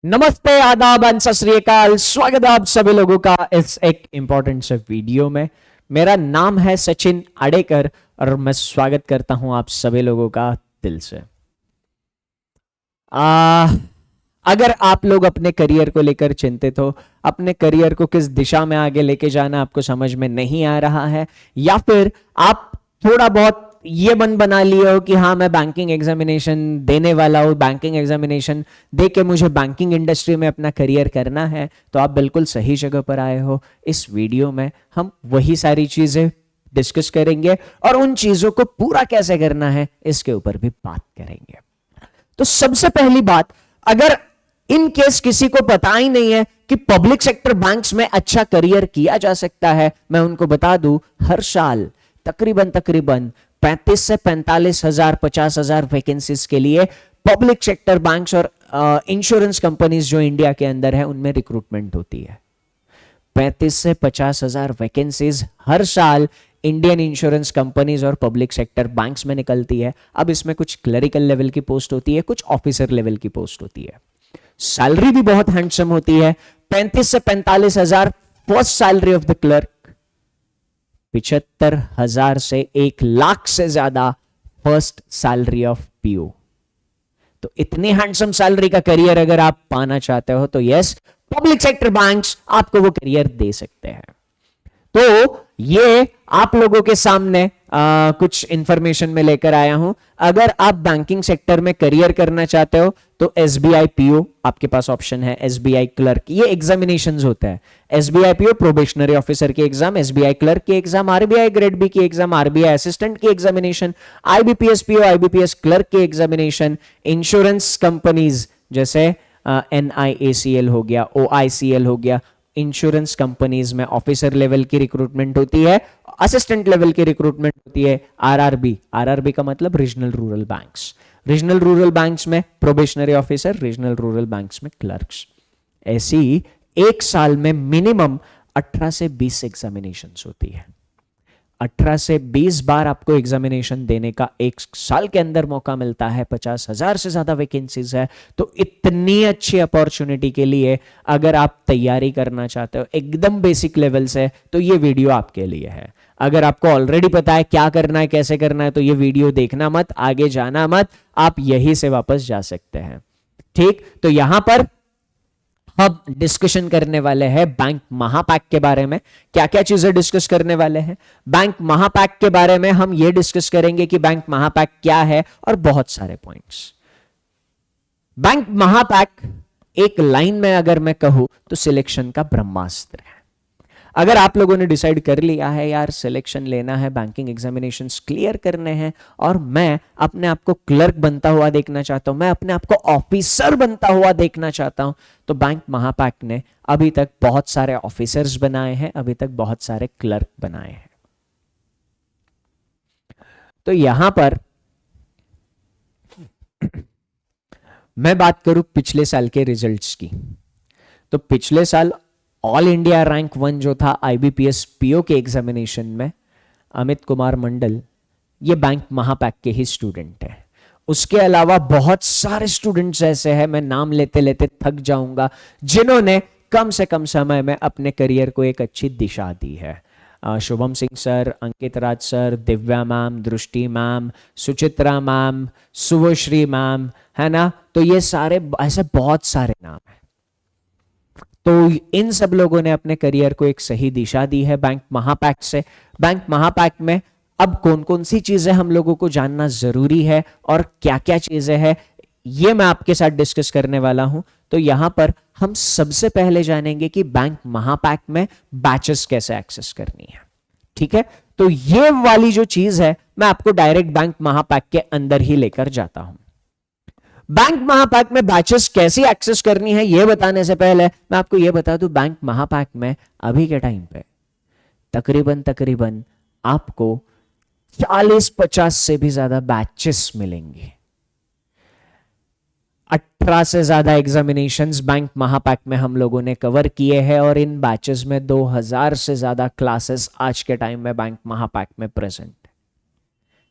नमस्ते, आदाब, सत श्री अकाल। स्वागत है आप सभी लोगों का इस एक इंपॉर्टेंट से वीडियो में। मेरा नाम है सचिन आडेकर और मैं स्वागत करता हूं आप सभी लोगों का दिल से। अगर आप लोग अपने करियर को लेकर चिंतित हो, अपने करियर को किस दिशा में आगे लेके जाना आपको समझ में नहीं आ रहा है, या फिर आप थोड़ा बहुत ये मन बना लिए हो कि हाँ मैं बैंकिंग एग्जामिनेशन देने वाला हूँ, बैंकिंग एग्जामिनेशन दे के मुझे बैंकिंग इंडस्ट्री में अपना करियर करना है, तो आप बिल्कुल सही जगह पर आए हो। इस वीडियो में हम वही सारी चीजें डिस्कस करेंगे और उन चीजों को पूरा कैसे करना है इसके ऊपर भी बात करेंगे। तो सबसे पहली बात, अगर इन केस किसी को पता ही नहीं है कि पब्लिक सेक्टर बैंक्स में अच्छा करियर किया जा सकता है, मैं उनको बता दूं हर साल तकरीबन 35 से 45 हजार 50 हजार वैकेंसीज के लिए पब्लिक सेक्टर बैंक्स और इंश्योरेंस कंपनीज जो इंडिया के अंदर है उनमें रिक्रूटमेंट होती है। 35 से 50 हजार वैकेंसीज हर साल इंडियन इंश्योरेंस कंपनीज और पब्लिक सेक्टर बैंक्स में निकलती है। अब इसमें कुछ क्लरिकल लेवल की पोस्ट होती है, कुछ ऑफिसर लेवल की पोस्ट होती है। सैलरी भी बहुत हैंडसम होती है। 35 से 45 हजार first salary of the clerk, 75,000 से 1 लाख से ज्यादा फर्स्ट सैलरी ऑफ पीओ। तो इतनी हैंडसम सैलरी का करियर अगर आप पाना चाहते हो तो यस, पब्लिक सेक्टर बैंक्स आपको वो करियर दे सकते हैं। तो ये आप लोगों के सामने कुछ इंफॉर्मेशन में लेकर आया हूं। अगर आप बैंकिंग सेक्टर में करियर करना चाहते हो तो एसबीआई पीओ आपके पास ऑप्शन है, एसबीआई क्लर्क, ये एग्जामिनेशंस होता है। एसबीआई पीओ प्रोबेशनरी ऑफिसर की एग्जाम, एसबीआई क्लर्क की एग्जाम, आरबीआई ग्रेड बी की एग्जाम, आरबीआई असिस्टेंट की examination, IBPS PO, IBPS clerk की एग्जामिनेशन, इंश्योरेंस कंपनीज जैसे एनआईएसीएल हो गया, ओआईसीएल हो गया, इंश्योरेंस कंपनीज में ऑफिसर लेवल की रिक्रूटमेंट होती है, असिस्टेंट लेवल की रिक्रूटमेंट होती है। आरआरबी, आरआरबी का मतलब regional rural banks, regional rural banks में probationary officer, regional rural banks में क्लर्क्स। ऐसी एक साल में मिनिमम 18 से 20 एग्जामिनेशंस होती है। 18 से 20 बार आपको एग्जामिनेशन देने का एक साल के अंदर मौका मिलता है। 50,000 से ज्यादा वैकेंसीज है। तो इतनी अच्छी अपॉर्चुनिटी के लिए अगर आप तैयारी करना चाहते हो एकदम बेसिक लेवल से, तो ये वीडियो आपके लिए है। अगर आपको ऑलरेडी पता है क्या करना है, कैसे करना है, तो ये वीडियो देखना मत, आगे जाना मत, आप यहीं से वापस जा सकते हैं। ठीक, तो यहां पर हम डिस्कशन करने वाले हैं बैंक महापैक के बारे में। क्या क्या चीजें डिस्कस करने वाले हैं बैंक महापैक के बारे में, हम ये डिस्कस करेंगे कि बैंक महापैक क्या है और बहुत सारे पॉइंट्स। बैंक महापैक एक लाइन में अगर मैं कहूं तो सिलेक्शन का ब्रह्मास्त्र है। अगर आप लोगों ने डिसाइड कर लिया है यार सिलेक्शन लेना है, बैंकिंग एग्जामिनेशंस क्लियर करने हैं और मैं अपने आप को क्लर्क बनता हुआ देखना चाहता हूं, मैं अपने आप को ऑफिसर बनता हुआ देखना चाहता हूं, तो बैंक महापैक ने अभी तक बहुत सारे ऑफिसर्स बनाए हैं, अभी तक बहुत सारे क्लर्क बनाए हैं। तो यहां पर मैं बात करूं पिछले साल के रिजल्ट्स की, तो पिछले साल ऑल इंडिया रैंक 1 जो था आईबीपीएस पीओ के एग्जामिनेशन में, अमित कुमार मंडल ये बैंक महापैक के ही स्टूडेंट है। उसके अलावा बहुत सारे स्टूडेंट्स ऐसे हैं, मैं नाम लेते लेते थक जाऊंगा, जिन्होंने कम से कम समय में अपने करियर को एक अच्छी दिशा दी है। Shubham Singh sir, Ankit Raj sir, Divya ma'am, Drishti ma'am, Suchitra ma'am, Shubhashree ma'am, है ना। तो ये सारे ऐसे बहुत सारे नाम हैं। तो इन सब लोगों ने अपने करियर को एक सही दिशा दी है बैंक महापैक से। बैंक महापैक में अब कौन कौन सी चीजें हम लोगों को जानना जरूरी है और क्या क्या चीजें हैं, ये मैं आपके साथ डिस्कस करने वाला हूं। तो यहां पर हम सबसे पहले जानेंगे कि बैंक महापैक में बैचेस कैसे एक्सेस करनी है। ठीक है, तो ये वाली जो चीज है मैं आपको डायरेक्ट बैंक महापैक के अंदर ही लेकर जाता हूं। बैंक महापैक में बैचेस कैसे एक्सेस करनी है ये बताने से पहले मैं आपको ये बता दूं, बैंक महापैक में अभी के टाइम पे तकरीबन आपको 40-50 से भी ज्यादा बैचेस मिलेंगे। 18 से ज्यादा एग्जामिनेशंस बैंक महापैक में हम लोगों ने कवर किए हैं और इन बैचेस में 2000 से ज्यादा क्लासेस आज के टाइम में बैंक महापैक में प्रेजेंट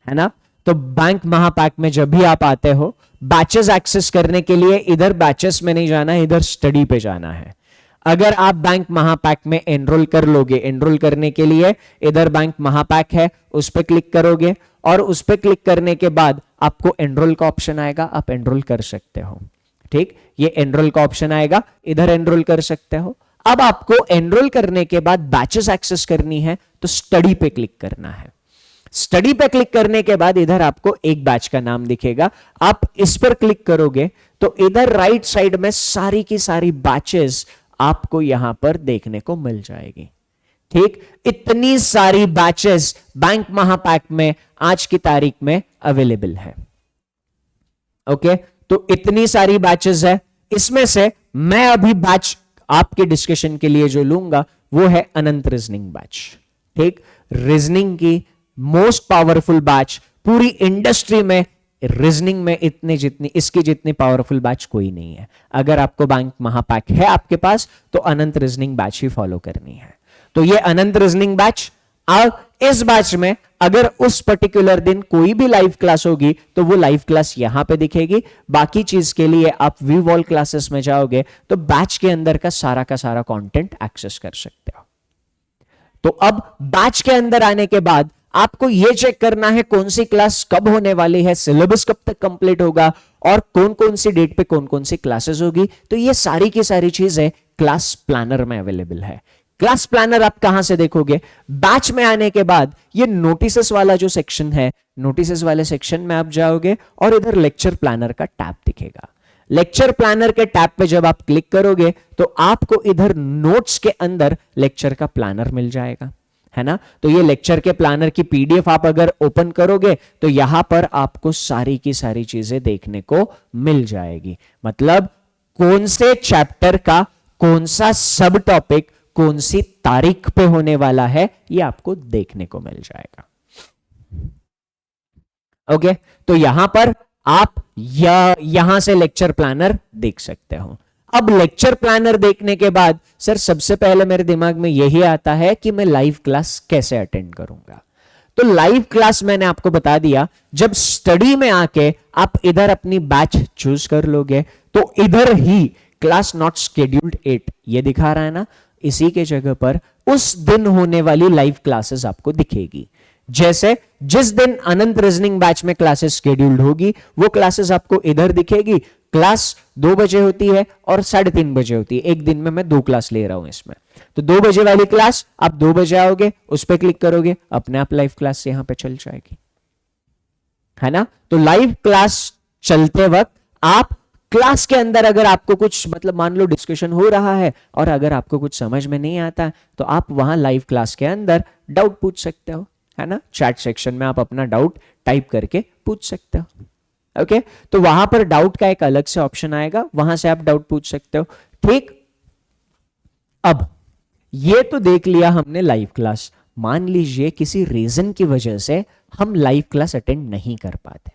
है ना। तो बैंक महापैक में जब भी आप आते हो, बैचेस एक्सेस करने के लिए इधर बैचेस में नहीं जाना है, इधर स्टडी पे जाना है। अगर आप बैंक महापैक में एनरोल कर लोगे, एनरोल करने के लिए इधर बैंक महापैक है, उस पर क्लिक करोगे और उस पर क्लिक करने के बाद आपको एनरोल का ऑप्शन आएगा, आप एनरोल कर सकते हो। ठीक, ये एनरोल का ऑप्शन आएगा, इधर एनरोल कर सकते हो। अब आपको एनरोल करने के बाद बैचेस एक्सेस करनी है तो स्टडी पे क्लिक करना है। स्टडी पे क्लिक करने के बाद इधर आपको एक बैच का नाम दिखेगा, आप इस पर क्लिक करोगे तो इधर राइट साइड में सारी की सारी बैचेस आपको यहां पर देखने को मिल जाएगी। ठीक, इतनी सारी बैचेस बैंक महापैक में आज की तारीख में अवेलेबल है। ओके, तो इतनी सारी बैचेस है, इसमें से मैं अभी बैच आपके डिस्कशन के लिए जो लूंगा वो है अनंत रीजनिंग बैच। ठीक, रीजनिंग की मोस्ट पावरफुल बैच पूरी इंडस्ट्री में, रीजनिंग में इतने जितनी इसकी जितनी पावरफुल बैच कोई नहीं है। अगर आपको बैंक महापैक है आपके पास तो अनंत रीजनिंग बैच ही फॉलो करनी है। तो ये अनंत रीजनिंग बैच, अब इस बैच में अगर उस पर्टिकुलर दिन कोई भी लाइव क्लास होगी तो वो लाइव क्लास यहां पे दिखेगी। बाकी चीज के लिए आप व्यू ऑल क्लासेस में जाओगे तो बैच के अंदर का सारा कंटेंट एक्सेस कर सकते हो। तो अब बैच के अंदर आने के बाद आपको यह चेक करना है कौन सी क्लास कब होने वाली है, सिलेबस कब तक कंप्लीट होगा और कौन कौन सी डेट पे कौन कौन सी क्लासेस होगी। तो ये सारी की सारी चीजें क्लास प्लानर में अवेलेबल है। क्लास प्लानर आप कहां से देखोगे? बैच में आने के बाद ये नोटिसेस वाला जो सेक्शन है, नोटिसेस वाले सेक्शन में आप जाओगे और इधर लेक्चर प्लानर का टैब दिखेगा। लेक्चर प्लानर के टैब पे जब आप क्लिक करोगे तो आपको इधर नोट्स के अंदर लेक्चर का प्लानर मिल जाएगा, है ना। तो ये लेक्चर के प्लानर की पीडीएफ आप अगर ओपन करोगे तो यहां पर आपको सारी की सारी चीजें देखने को मिल जाएगी। मतलब कौन से चैप्टर का कौन सा सब टॉपिक कौन सी तारीख पे होने वाला है ये आपको देखने को मिल जाएगा। ओके, तो यहां पर आप यहां से लेक्चर प्लानर देख सकते हो। अब लेक्चर प्लानर देखने के बाद सर सबसे पहले मेरे दिमाग में यही आता है कि मैं लाइव क्लास कैसे अटेंड करूंगा। तो लाइव क्लास मैंने आपको बता दिया, जब स्टडी में आके आप इधर अपनी बैच चूज कर लोगे तो इधर ही क्लास नॉट शेड्यूल्ड 8 ये दिखा रहा है ना, इसी के जगह पर उस दिन होने वाली लाइव क्लासेस आपको दिखेगी। जैसे जिस दिन अनंत रीजनिंग बैच में क्लासेस शेड्यूल्ड होगी वो क्लासेस आपको इधर दिखेगी। क्लास 2 बजे होती है और 3:30 बजे होती है। एक दिन में मैं 2 क्लास ले रहा हूं इसमें, तो 2 बजे वाली क्लास आप 2 बजे आओगे, उस पर क्लिक करोगे, अपने आप लाइव क्लास यहां पे चल जाएगी, है ना। तो लाइव क्लास चलते वक्त आप क्लास के अंदर अगर आपको कुछ मतलब मान लो डिस्कशन हो रहा है और अगर आपको कुछ समझ में नहीं आता तो आप वहां लाइव क्लास के अंदर डाउट पूछ सकते हो, है ना। चैट सेक्शन में आप अपना डाउट टाइप करके पूछ सकते हो। ओके, तो वहां पर डाउट का एक अलग से ऑप्शन आएगा, वहां से आप डाउट पूछ सकते हो। ठीक, अब ये तो देख लिया हमने लाइव क्लास। मान लीजिए किसी रीजन की वजह से हम लाइव क्लास अटेंड नहीं कर पाते।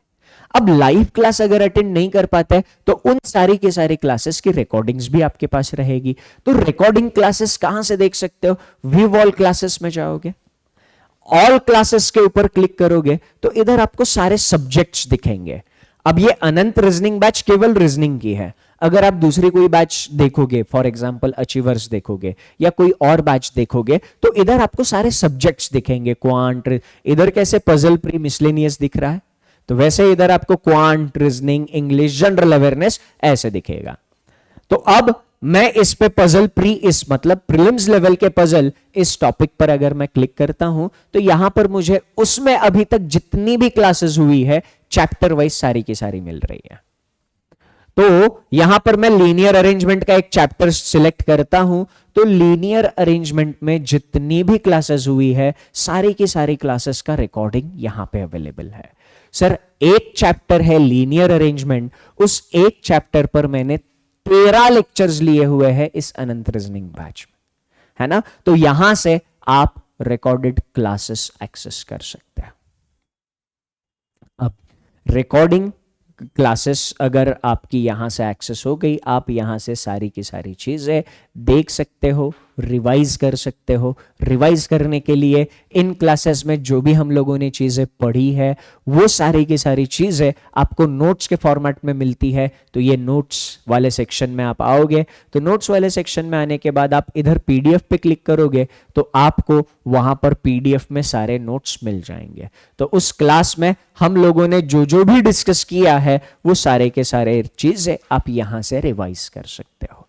अब लाइव क्लास अगर अटेंड नहीं कर पाते तो उन सारी के सारी क्लासेस की रिकॉर्डिंग्स भी आपके पास रहेगी। तो रिकॉर्डिंग क्लासेस कहां से देख सकते हो? व्यू ऑल क्लासेस में जाओगे, ऑल क्लासेस के ऊपर क्लिक करोगे तो इधर आपको सारे सब्जेक्ट्स दिखेंगे। अब ये अनंत रीजनिंग बैच केवल रीजनिंग की है। अगर आप दूसरी कोई बैच देखोगे, फॉर एग्जांपल अचीवर्स देखोगे या कोई और बैच देखोगे तो इधर आपको सारे सब्जेक्ट्स दिखेंगे। क्वांट, इधर कैसे पजल प्री मिसलेनियस दिख रहा है तो वैसे इधर आपको quant, reasoning, English, general awareness ऐसे दिखेगा। तो अब मैं इस पे पजल प्री, इस मतलब प्रीलिम्स लेवल के पजल इस टॉपिक पर अगर मैं क्लिक करता हूं तो यहां पर मुझे उसमें अभी तक जितनी भी क्लासेस हुई है चैप्टर वाइज सारी की सारी मिल रही है। तो यहां पर मैं लीनियर अरेंजमेंट का एक चैप्टर सिलेक्ट करता हूं तो लीनियर अरेंजमेंट में जितनी भी क्लासेस हुई है सारी की सारी क्लासेस का रिकॉर्डिंग यहां पे अवेलेबल है। सर एक चैप्टर है लीनियर अरेंजमेंट, उस एक चैप्टर पर मैंने 13 लेक्चर्स लिए हुए हैं इस अनंत रीजनिंग बैच में, है ना। तो यहां से आप रिकॉर्डेड क्लासेस एक्सेस कर सकते हैं। अब रिकॉर्डिंग क्लासेस अगर आपकी यहां से एक्सेस हो गई, आप यहां से सारी की सारी चीजें देख सकते हो, रिवाइज कर सकते हो। रिवाइज करने के लिए इन क्लासेस में जो भी हम लोगों ने चीजें पढ़ी है वो सारी की सारी चीजें आपको नोट्स के फॉर्मेट में मिलती है। तो ये नोट्स वाले सेक्शन में आप आओगे तो नोट्स वाले सेक्शन में आने के बाद आप इधर पीडीएफ पे क्लिक करोगे तो आपको वहां पर पीडीएफ में सारे नोट्स मिल जाएंगे। तो उस क्लास में हम लोगों ने जो जो भी डिस्कस किया है वो सारे के सारे चीजें आप यहां से रिवाइज कर सकते हो।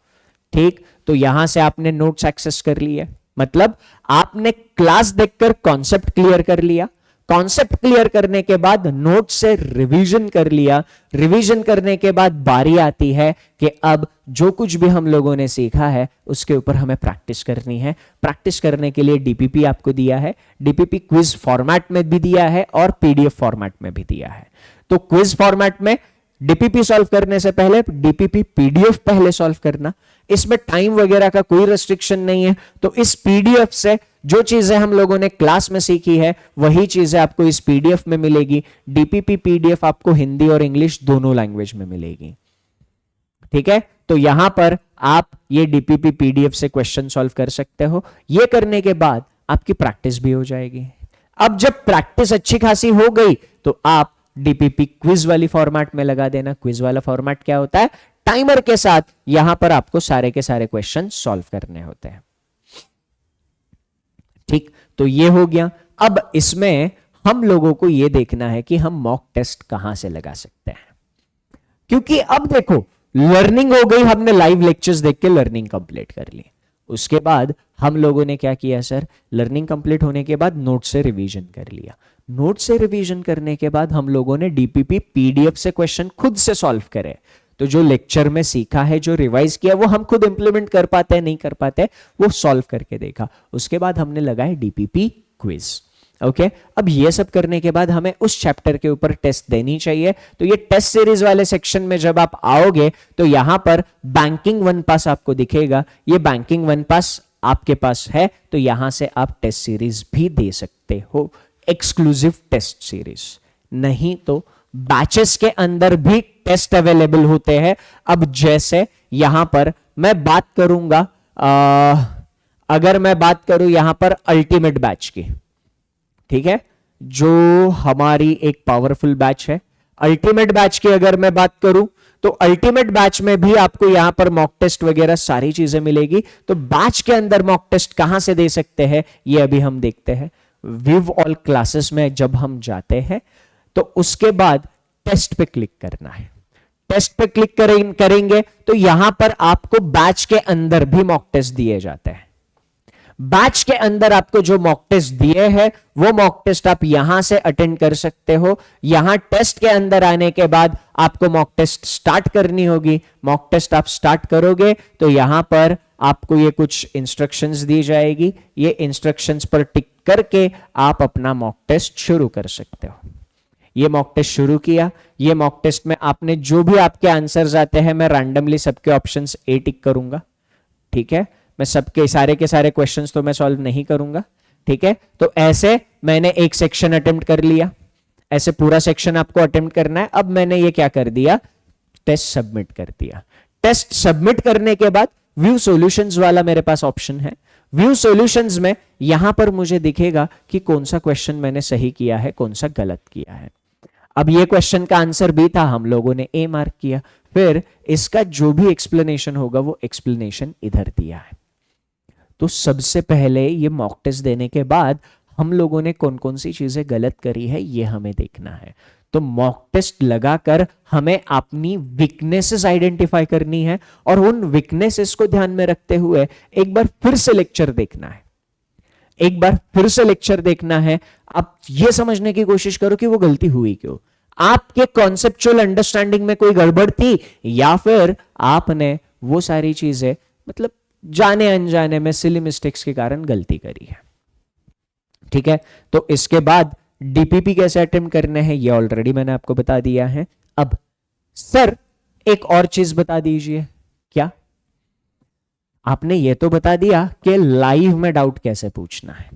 ठीक, तो यहां से आपने नोट्स एक्सेस कर लिए, मतलब आपने क्लास देखकर कॉन्सेप्ट क्लियर कर लिया। कॉन्सेप्ट क्लियर करने के बाद नोट से रिवीजन कर लिया। रिवीजन करने के बाद बारी आती है कि अब जो कुछ भी हम लोगों ने सीखा है उसके ऊपर हमें प्रैक्टिस करनी है। प्रैक्टिस करने के लिए डीपीपी आपको दिया है, डीपीपी क्विज फॉर्मेट में भी दिया है और पीडीएफ फॉर्मेट में भी दिया है। तो क्विज फॉर्मेट में डीपीपी सॉल्व करने से पहले डीपीपी पीडीएफ पहले सॉल्व करना, इसमें टाइम वगैरह का कोई रेस्ट्रिक्शन नहीं है। तो इस पीडीएफ से जो चीजें हम लोगों ने क्लास में सीखी है वही चीजें आपको इस पीडीएफ में मिलेगी। डीपीपी पीडीएफ आपको हिंदी और इंग्लिश दोनों लैंग्वेज में मिलेगी। ठीक है, तो यहां पर आप ये डीपीपी पीडीएफ से क्वेश्चन सॉल्व कर सकते हो। ये करने के बाद आपकी प्रैक्टिस भी हो जाएगी। अब जब प्रैक्टिस अच्छी खासी हो गई तो आप डीपीपी क्विज वाली फॉर्मेट में लगा देना। क्विज वाला फॉर्मेट क्या होता है, टाइमर के साथ यहां पर आपको सारे के सारे क्वेश्चन सॉल्व करने होते हैं। ठीक, तो ये हो गया। अब इसमें हम लोगों को यह देखना है कि हम मॉक टेस्ट कहां से लगा सकते हैं, क्योंकि अब देखो लर्निंग हो गई, हमने लाइव लेक्चर्स देख के लर्निंग कंप्लीट कर ली। उसके बाद हम लोगों ने क्या किया सर, लर्निंग कंप्लीट होने के बाद नोट से रिवीजन कर लिया। नोट से रिवीजन करने के बाद हम लोगों ने डीपीपी पीडीएफ से क्वेश्चन खुद से सॉल्व करे। तो जो लेक्चर में सीखा है, जो रिवाइज किया, वो हम खुद इंप्लीमेंट कर पाते हैं नहीं कर पाते, वो सॉल्व करके देखा। उसके बाद हमने लगाए डीपीपी क्विज। ओके, अब ये सब करने के बाद हमें उस चैप्टर के ऊपर टेस्ट देनी चाहिए। तो ये टेस्ट सीरीज वाले सेक्शन में जब आप आओगे तो यहां पर बैंकिंग वन पास आपको दिखेगा। ये बैंकिंग वन पास आपके पास है तो यहां से आप टेस्ट सीरीज भी दे सकते हो, एक्सक्लूसिव टेस्ट सीरीज। नहीं तो बैचेस के अंदर भी टेस्ट अवेलेबल होते हैं। अब जैसे यहां पर मैं बात करूंगा, अगर मैं बात करूं यहां पर अल्टीमेट बैच की, ठीक है, जो हमारी एक पावरफुल बैच है, अल्टीमेट बैच की अगर मैं बात करूं तो अल्टीमेट बैच में भी आपको यहां पर मॉक टेस्ट वगैरह सारी चीजें मिलेगी। तो बैच के अंदर मॉक टेस्ट कहां से दे सकते हैं ये अभी हम देखते हैं। विव ऑल क्लासेस में जब हम जाते हैं तो उसके बाद टेस्ट पे क्लिक करना है। टेस्ट पे क्लिक करेंगे तो यहां पर आपको बैच के अंदर भी मॉक टेस्ट दिए जाते हैं। बैच के अंदर आपको जो मॉक टेस्ट दिए हैं वो मॉक टेस्ट आप यहां से अटेंड कर सकते हो। यहां टेस्ट के अंदर आने के बाद आपको मॉक टेस्ट स्टार्ट करनी होगी। मॉक टेस्ट आप स्टार्ट करोगे तो यहां पर आपको ये कुछ इंस्ट्रक्शंस दी जाएगी। ये इंस्ट्रक्शंस पर टिक करके आप अपना मॉक टेस्ट शुरू कर सकते हो। ये मॉक टेस्ट शुरू किया। ये मॉक टेस्ट में आपने जो भी आपके आंसर्स आते हैं, मैं रैंडमली सबके ऑप्शंस ए टिक करूंगा। ठीक है, मैं सबके सारे के सारे क्वेश्चंस तो मैं सॉल्व नहीं करूंगा। ठीक है, तो ऐसे मैंने एक सेक्शन अटेम्प्ट कर लिया, ऐसे पूरा सेक्शन आपको अटेम्प्ट करना है। अब मैंने ये क्या कर दिया, टेस्ट सबमिट कर दिया। टेस्ट सबमिट करने के बाद व्यू सॉल्यूशंस वाला मेरे पास ऑप्शन है। व्यू सॉल्यूशंस में यहां पर मुझे दिखेगा कि कौन सा क्वेश्चन मैंने सही किया है, कौन सा गलत किया है। अब ये क्वेश्चन का आंसर बी था, हम लोगों ने ए मार्क किया। फिर इसका जो भी एक्सप्लेनेशन होगा वो एक्सप्लेनेशन इधर दिया है। तो सबसे पहले ये मॉक टेस्ट देने के बाद हम लोगों ने कौन कौन सी चीजें गलत करी है ये हमें देखना है। तो मॉक टेस्ट लगाकर हमें अपनी वीकनेसेस आइडेंटिफाई करनी है और उन वीकनेसेस को ध्यान में रखते हुए एक बार फिर से लेक्चर देखना है। एक बार फिर से लेक्चर देखना है। आप ये समझने की कोशिश करो कि वो गलती हुई क्यों, आपके कॉन्सेप्चुअल अंडरस्टैंडिंग में कोई गड़बड़ थी या फिर आपने वो सारी चीजें मतलब जाने अनजाने में सिली मिस्टेक्स के कारण गलती करी है। ठीक है, तो इसके बाद डीपीपी कैसे अटेम्प्ट करने हैं ये ऑलरेडी मैंने आपको बता दिया है। अब सर एक और चीज बता दीजिए, क्या आपने ये तो बता दिया कि लाइव में डाउट कैसे पूछना है,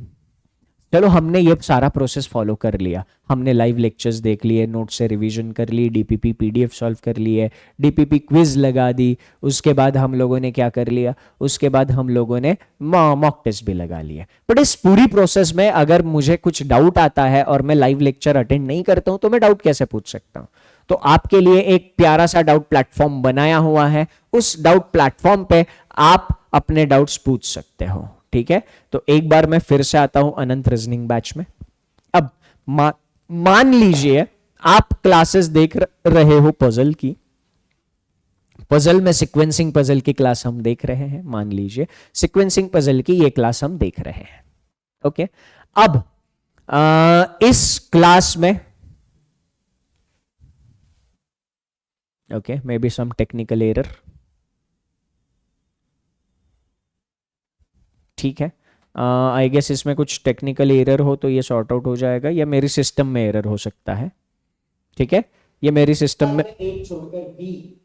चलो हमने ये सारा प्रोसेस फॉलो कर लिया, हमने लाइव लेक्चर्स देख लिए, नोट से रिवीजन कर ली, डीपीपी पीडीएफ सॉल्व कर लिए, डीपीपी क्विज लगा दी, उसके बाद हम लोगों ने क्या कर लिया, उसके बाद हम लोगों ने मॉक टेस्ट भी लगा लिए। बट इस पूरी प्रोसेस में अगर मुझे कुछ डाउट आता है और मैं लाइव लेक्चर अटेंड नहीं करता हूं तो मैं डाउट कैसे पूछ सकता हूं? तो आपके लिए एक प्यारा सा डाउट प्लेटफॉर्म बनाया हुआ है, उस डाउट प्लेटफॉर्म पे आप अपने डाउट्स पूछ सकते हो। ठीक है, तो एक बार मैं फिर से आता हूं अनंत रीजनिंग बैच में। अब मान लीजिए आप क्लासेस देख रहे हो पजल की, पजल में सीक्वेंसिंग पजल की क्लास हम देख रहे हैं, मान लीजिए सीक्वेंसिंग पजल की ये क्लास हम देख रहे हैं। ओके, अब इस क्लास में okay, may be some technical error, ठीक है, आई गेस इसमें कुछ टेक्निकल एरर हो तो ये सॉर्ट आउट हो जाएगा, या मेरी सिस्टम में एरर हो सकता है। ठीक है, ये मेरी सिस्टम में एक छोड़कर बी।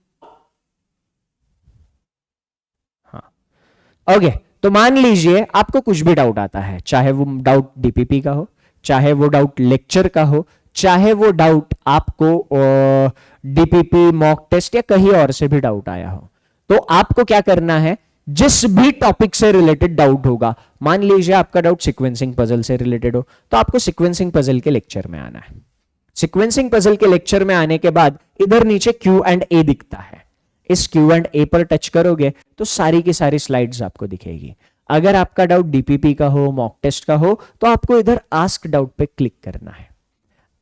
हाँ, ओके, तो मान लीजिए आपको कुछ भी डाउट आता है, चाहे वो डाउट डीपीपी का हो, चाहे वो डाउट लेक्चर का हो, चाहे वो डाउट आपको डीपीपी मॉक टेस्ट या कहीं और से भी डाउट आया हो, तो आपको क्या करना है, जिस भी टॉपिक से रिलेटेड डाउट होगा, मान लीजिए आपका डाउट सीक्वेंसिंग पजल से रिलेटेड हो, तो आपको सीक्वेंसिंग पजल के लेक्चर में आना है। सीक्वेंसिंग पजल के लेक्चर में आने के बाद इधर नीचे क्यू एंड ए दिखता है, इस क्यू एंड ए पर टच करोगे तो सारी की सारी स्लाइड्स आपको दिखेगी। अगर आपका डाउट डीपीपी का हो, मॉक टेस्ट का हो, तो आपको इधर आस्क डाउट पे क्लिक करना है।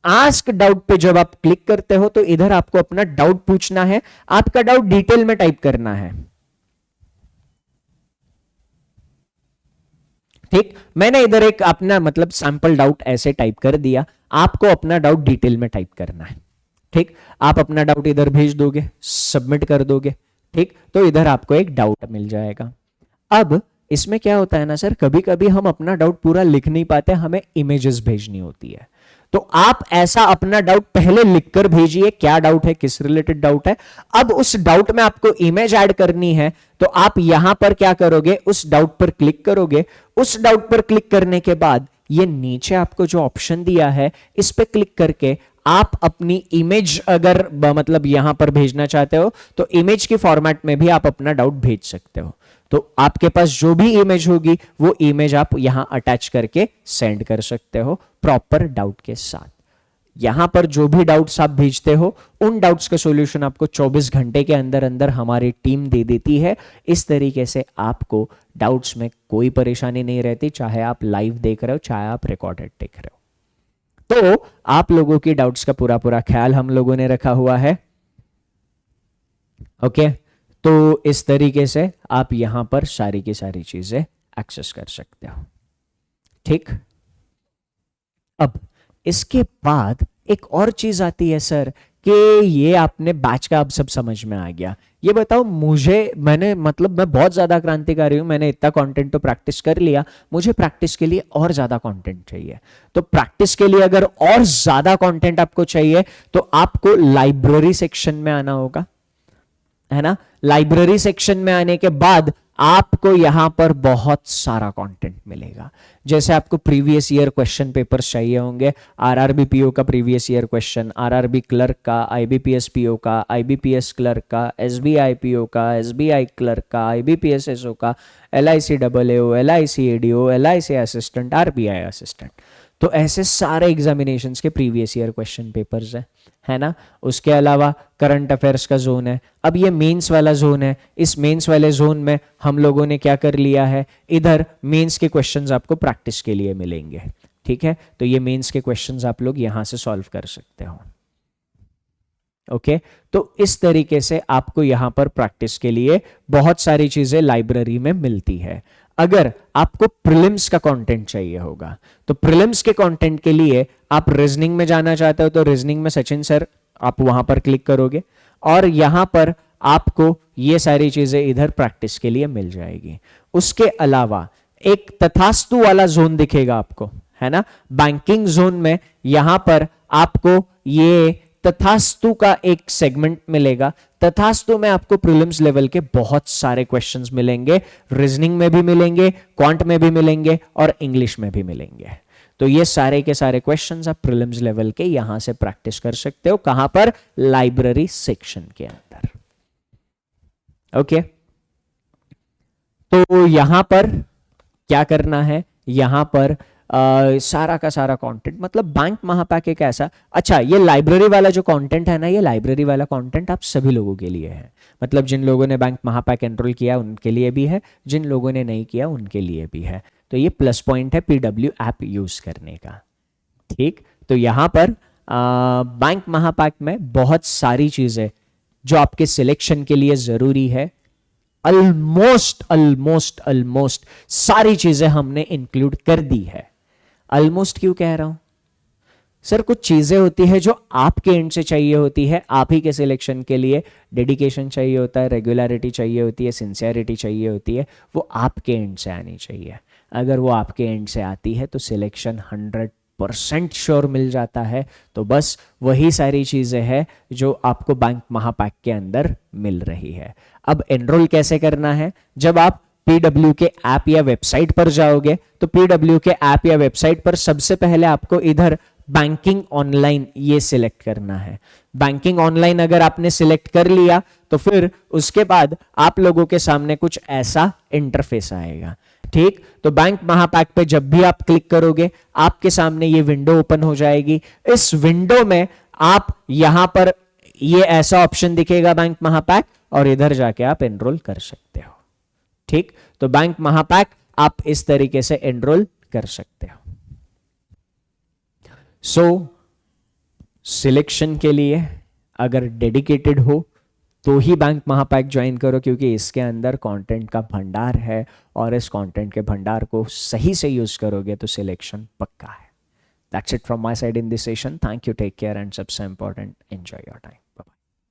आस्क डाउट पे जब आप क्लिक करते हो तो इधर आपको अपना डाउट पूछना है, आपका डाउट डिटेल में टाइप करना है। ठीक, मैंने इधर एक अपना मतलब सैंपल डाउट ऐसे टाइप कर दिया, आपको अपना डाउट डिटेल में टाइप करना है। ठीक, आप अपना डाउट इधर भेज दोगे, सबमिट कर दोगे, ठीक, तो इधर आपको एक डाउट मिल जाएगा। अब इसमें क्या होता है ना सर, कभी कभी हम अपना डाउट पूरा लिख नहीं पाते, हमें इमेजेस भेजनी होती है, तो आप ऐसा अपना डाउट पहले लिखकर भेजिए, क्या डाउट है, किस रिलेटेड डाउट है। अब उस डाउट में आपको इमेज ऐड करनी है, तो आप यहां पर क्या करोगे, उस डाउट पर क्लिक करोगे। उस डाउट पर क्लिक करने के बाद ये नीचे आपको जो ऑप्शन दिया है, इस पे क्लिक करके आप अपनी इमेज अगर मतलब यहां पर भेजना चाहते हो तो इमेज के फॉर्मेट में भी आप अपना डाउट भेज सकते हो। तो आपके पास जो भी इमेज होगी वो इमेज आप यहां अटैच करके सेंड कर सकते हो प्रॉपर डाउट के साथ। यहां पर जो भी डाउट्स आप भेजते हो उन डाउट्स का सॉल्यूशन आपको 24 घंटे के अंदर अंदर हमारी टीम दे देती है। इस तरीके से आपको डाउट्स में कोई परेशानी नहीं रहती, चाहे आप लाइव देख रहे हो चाहे आप रिकॉर्डेड देख रहे हो। तो आप लोगों की डाउट्स का पूरा पूरा ख्याल हम लोगों ने रखा हुआ है। ओके, तो इस तरीके से आप यहां पर सारी की सारी चीजें एक्सेस कर सकते हो। ठीक, अब इसके बाद एक और चीज आती है सर कि ये आपने बैच का अब सब समझ में आ गया। ये बताओ मुझे, मैं बहुत ज्यादा क्रांतिकारी हूं, मैंने इतना कंटेंट तो प्रैक्टिस कर लिया, मुझे प्रैक्टिस के लिए और ज्यादा कंटेंट चाहिए। तो प्रैक्टिस के लिए अगर और ज्यादा कंटेंट आपको चाहिए तो आपको लाइब्रेरी सेक्शन में आना होगा, है ना। लाइब्रेरी सेक्शन में आने के बाद आपको यहां पर बहुत सारा कंटेंट मिलेगा। जैसे आपको प्रीवियस ईयर क्वेश्चन पेपर्स चाहिए होंगे, आरआरबी पीओ का previous year question, RRB clerk का, आईबीपीएस पीओ का, आईबीपीएस क्लर्क का, एसबीआई पीओ का, एसबीआई क्लर्क का, आईबीपीएस एसओ का, LIC double AO, LIC ADO, LIC assistant, RBI assistant. तो ऐसे सारे एग्जामिनेशंस के प्रीवियस ईयर क्वेश्चन पेपर्स हैं, है ना। उसके अलावा करंट अफेयर्स का जोन है। अब ये मेंस वाला जोन है, इस मेंस वाले जोन में हम लोगों ने क्या कर लिया है, इधर मेंस के क्वेश्चंस आपको प्रैक्टिस के लिए मिलेंगे। ठीक है, तो ये मेंस के क्वेश्चंस आप लोग यहां से सॉल्व कर सकते हो। ओके, तो इस तरीके से आपको यहां पर प्रैक्टिस के लिए बहुत सारी चीजें लाइब्रेरी में मिलती है। अगर आपको प्रीलिम्स का कंटेंट चाहिए होगा तो प्रीलिम्स के कंटेंट के लिए आप रीजनिंग में जाना चाहते हो तो रीजनिंग में सचिन सर आप वहां पर क्लिक करोगे और यहां पर आपको ये सारी चीजें इधर प्रैक्टिस के लिए मिल जाएगी। उसके अलावा एक तथास्तु वाला जोन दिखेगा आपको, है ना, बैंकिंग जोन में यहां पर आपको ये तथास्तु का एक सेगमेंट मिलेगा। तथास्तु में आपको प्रीलिम्स लेवल के बहुत सारे क्वेश्चंस मिलेंगे, रीजनिंग में भी मिलेंगे, क्वांट में भी मिलेंगे और इंग्लिश में भी मिलेंगे। तो ये सारे के सारे क्वेश्चंस आप प्रीलिम्स लेवल के यहां से प्रैक्टिस कर सकते हो। कहां पर? लाइब्रेरी सेक्शन के अंदर। ओके, तो यहां पर क्या करना है, यहां पर सारा का सारा कंटेंट, मतलब बैंक महापैक एक ऐसा, अच्छा ये लाइब्रेरी वाला जो कंटेंट है ना, ये लाइब्रेरी वाला कंटेंट आप सभी लोगों के लिए है। मतलब जिन लोगों ने बैंक महापैक एनरोल किया उनके लिए भी है, जिन लोगों ने नहीं किया उनके लिए भी है। तो ये प्लस पॉइंट है पीडब्ल्यू ऐप यूज करने का। ठीक, तो यहां पर बैंक महापैक में बहुत सारी चीजें जो आपके सिलेक्शन के लिए जरूरी है, ऑलमोस्ट ऑलमोस्ट ऑलमोस्ट सारी चीजें हमने इंक्लूड कर दी है। ऑलमोस्ट क्यों कह रहा हूं सर? कुछ चीजें होती है जो आपके एंड से चाहिए होती है, आप ही के सिलेक्शन के लिए डेडिकेशन चाहिए होता है, रेगुलरिटी चाहिए होती है, सिंसियरिटी चाहिए होती है, वो आपके एंड से आनी चाहिए। अगर वो आपके एंड से आती है तो सिलेक्शन 100% श्योर मिल जाता है। तो बस वही सारी चीजें हैं जो आपको बैंक महापैक के अंदर मिल रही है। अब एनरोल कैसे करना है? जब आप पीडब्ल्यू के ऐप या वेबसाइट पर जाओगे तो पीडब्ल्यू के ऐप या वेबसाइट पर सबसे पहले आपको इधर बैंकिंग ऑनलाइन ये सिलेक्ट करना है। बैंकिंग ऑनलाइन अगर आपने सिलेक्ट कर लिया तो फिर उसके बाद आप लोगों के सामने कुछ ऐसा इंटरफेस आएगा। ठीक, तो बैंक महापैक पे जब भी आप क्लिक करोगे आपके सामने ये विंडो ओपन हो जाएगी। इस विंडो में आप यहां पर ये ऐसा ऑप्शन दिखेगा बैंक महापैक, और इधर जाके आप एनरोल कर सकते हो। ठीक, तो बैंक महापैक आप इस तरीके से एनरोल कर सकते हो। सो सिलेक्शन के लिए अगर डेडिकेटेड हो तो ही बैंक महापैक ज्वाइन करो, क्योंकि इसके अंदर कंटेंट का भंडार है, और इस कंटेंट के भंडार को सही से यूज करोगे तो सिलेक्शन पक्का है। That's it from my side in this session. Thank you, take care, and सबसे इंपॉर्टेंट, एंजॉय योर टाइम।